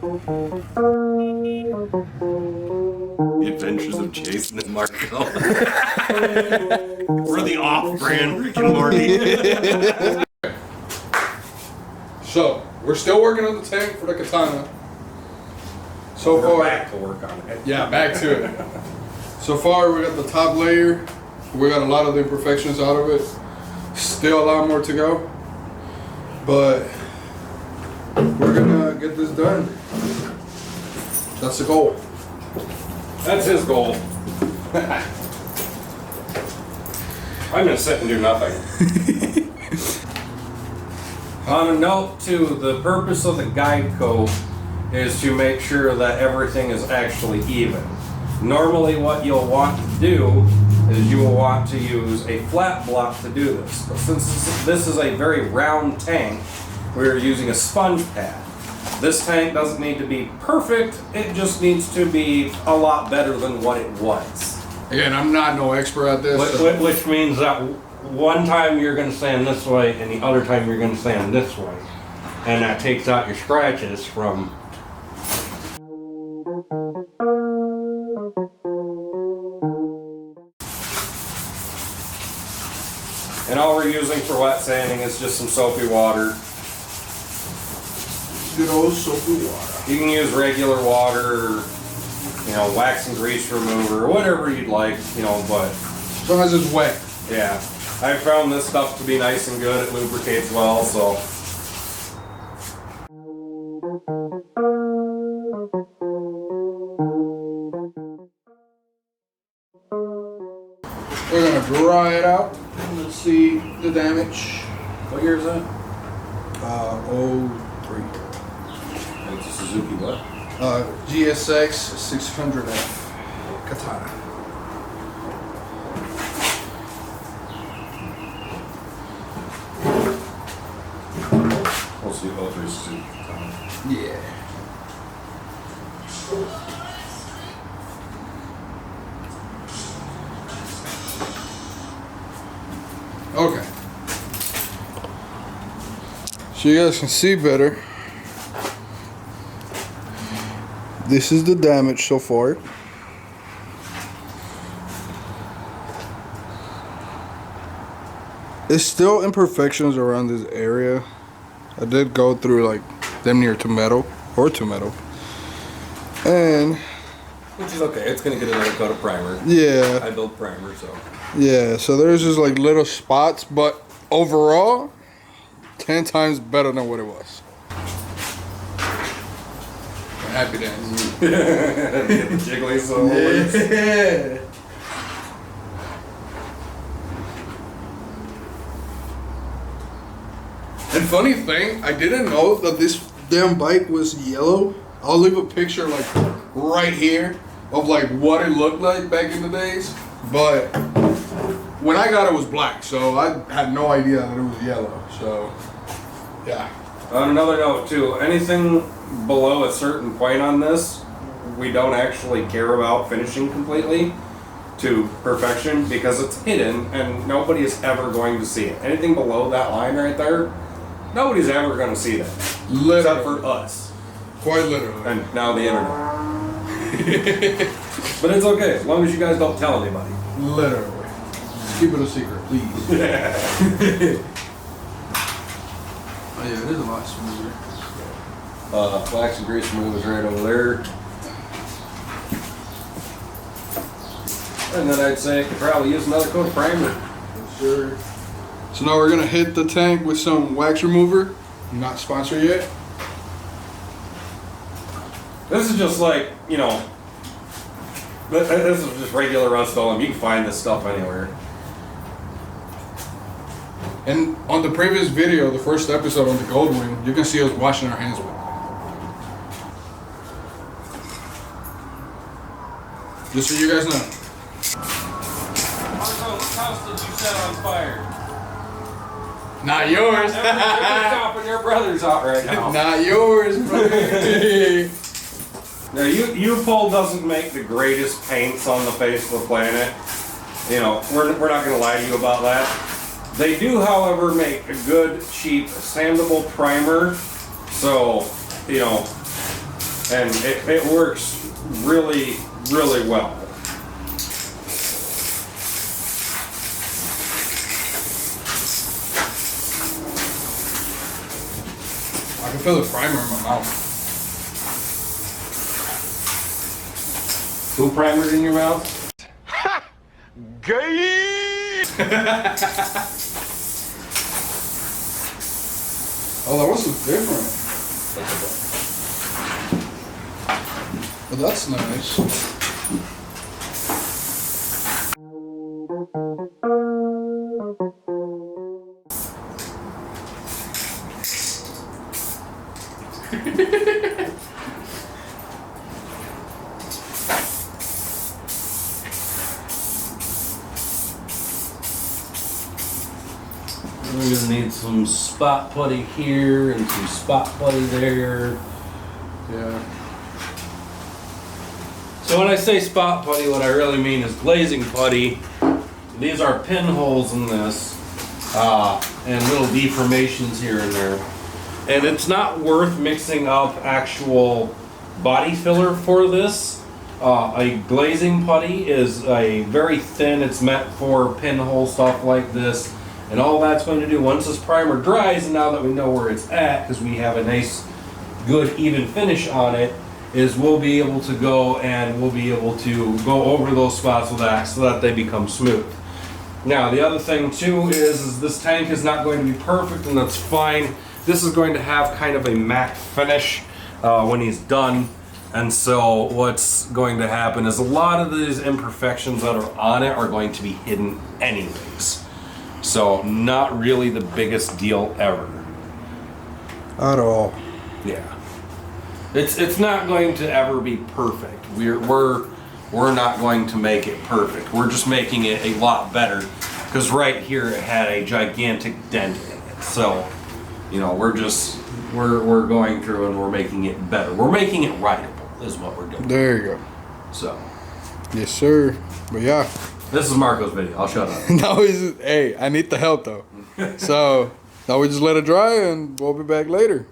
The Adventures of Jason and Marco. We're the off-brand Rick and Morty. So, we're still working on the tank for the Katana. So far, back to work on it. yeah, back to it. So far, we got the top layer. We got a lot of the imperfections out of it. Still a lot more to go. But we're gonna get this done. That's the goal. That's his goal. I'm gonna sit and do nothing. On a note too, the purpose of the guide coat is to make sure that everything is actually even. Normally what you'll want to do is you will want to use a flat block to do this. But since this is a very round tank, we're using a sponge pad. This tank doesn't need to be perfect, it just needs to be a lot better than what it was. Again, I'm not no expert at this. Which means that one time you're going to sand this way and the other time you're going to sand this way. And that takes out your scratches from... And all we're using for wet sanding is just some soapy water. Good old soapy water. You can use regular water, you know, wax and grease remover, whatever you'd like, you know, but... As long as it's wet. Yeah. I found this stuff to be nice and good. It lubricates well, so... We're gonna dry it out. Let's see the damage. What year is that? 03. It's a Suzuki what? GSX600F. Katana. We'll see both Suzuki. Yeah. Okay. So you guys can see better. This is the damage so far. There's still imperfections around this area. I did go through like them near to metal or to metal. And Which is okay. It's gonna get another coat of primer. yeah. I build primer, so. Yeah, so there's just like little spots, but overall 10 times better than what it was. Happy dance. Get the jiggly so. Yeah. And funny thing, I didn't know that this damn bike was yellow. I'll leave a picture like right here of like what it looked like back in the days. But when I got it, it was black, so I had no idea that it was yellow. So yeah. On another note too, anything below a certain point on this, we don't actually care about finishing completely to perfection because it's hidden and nobody is ever going to see it. Anything below that line right there, nobody's ever going to see that. Literally. Except for us. Quite literally. And now the internet. But it's okay, as long as you guys don't tell anybody. Literally. Just keep it a secret, please. Yeah. Oh yeah, it is a lot smoother. Wax and grease remover is right over there. And then I'd say I could probably use another coat of primer. Sure. So now we're gonna hit the tank with some wax remover. Not sponsored yet. This is just like, you know, this is just regular Rust-Oleum. You can find this stuff anywhere. And on the previous video, the first episode on the Goldwing, you can see us washing our hands with it. Just so you guys know. Marco, what house did you set on fire? Not yours. Every cop in your brother's out right now. Not yours, brother. Now, U-Pole doesn't make the greatest paints on the face of the planet. You know, we're not going to lie to you about that. They do, however, make a good, cheap, sandable primer. So, you know, And it works really, really well. I can feel the primer in my mouth. Who primered in your mouth? Gay! Oh, that was different. Well, that's nice. We're gonna need some spot putty here and some spot putty there. Yeah. So when I say spot putty, what I really mean is glazing putty. These are pinholes in this, and little deformations here and there. And it's not worth mixing up actual body filler for this. A glazing putty is a very thin, it's meant for pinhole stuff like this. And all that's going to do, once this primer dries, and now that we know where it's at, because we have a nice, good, even finish on it, is we'll be able to go and we'll be able to go over those spots with that so that they become smooth. Now, the other thing too is this tank is not going to be perfect, and that's fine. This is going to have kind of a matte finish when he's done. And so what's going to happen is a lot of these imperfections that are on it are going to be hidden anyways. So not really the biggest deal ever. At all. Yeah. It's not going to ever be perfect. We're not going to make it perfect. We're just making it a lot better, because right here it had a gigantic dent in it. So, you know, we're going through and we're making it better. We're making it rideable is what we're doing. There you go. So. Yes, sir. But yeah. This is Marco's video. I'll shut up. Now hey, I need the help though. So now we just let it dry and we'll be back later.